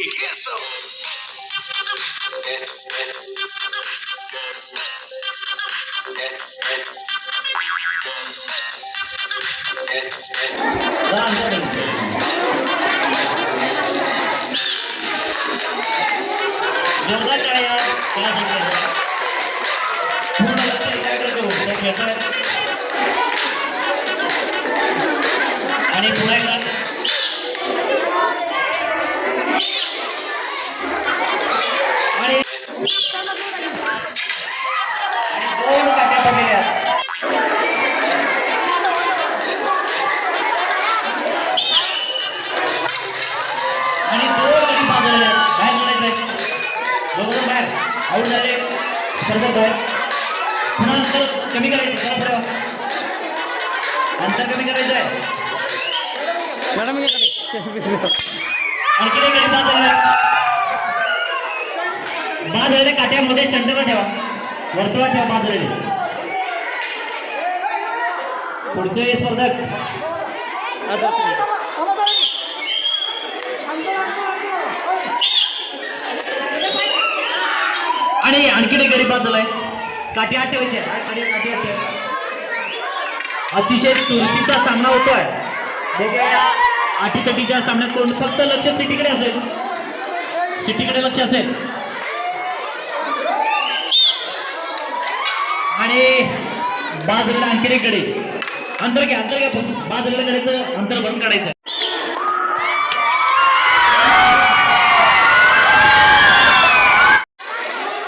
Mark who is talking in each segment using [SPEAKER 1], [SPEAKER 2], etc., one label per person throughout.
[SPEAKER 1] Get some.
[SPEAKER 2] आणि पुन्हा एकदा आणि दोन काट्या पडलेल्या आणि दोन गडी बाजूला बाहेर जायचं बरोबर बाहेर आऊट झाले सर्व बाहेर पुन्हा अंतर कमी करायचं अंतर कमी करायचं आहे आणखी एक गडी बाद झालेल्या काट्यामध्ये सेंटरला ठेवा वर्तुळात ठेवा बाद झालेले पुढचे स्पर्धक आणि आणखीन एक गडी बाद झालाय काठी हात ठेवायचे अतिशय चुरशीचा सामना होतोय वेगळ्या अटीतटीच्या सामन्यात कोण फक्त लक्ष सिटीकडे असेल सिटीकडे लक्ष असेल आणि बाजूला आणखीन एक गडी अंतर घ्या बाजूला गडीचं अंतर भरून काढायचं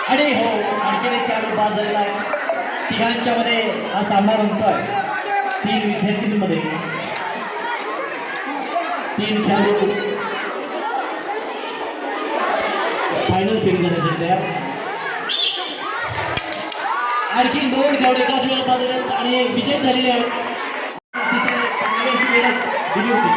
[SPEAKER 2] आणि हो आणखीन एक खेळाडू बाद झालेला आहे तिघांच्या मध्ये हा सामना रंगतोय 3 विद्यार्थ्यांमध्ये 3 खेळाडू फायनल फेरीत जाण्यासाठी आणखी 2 खेळाडू एकाच वेळेला बाद झाले आणि विजय झालेले आहेत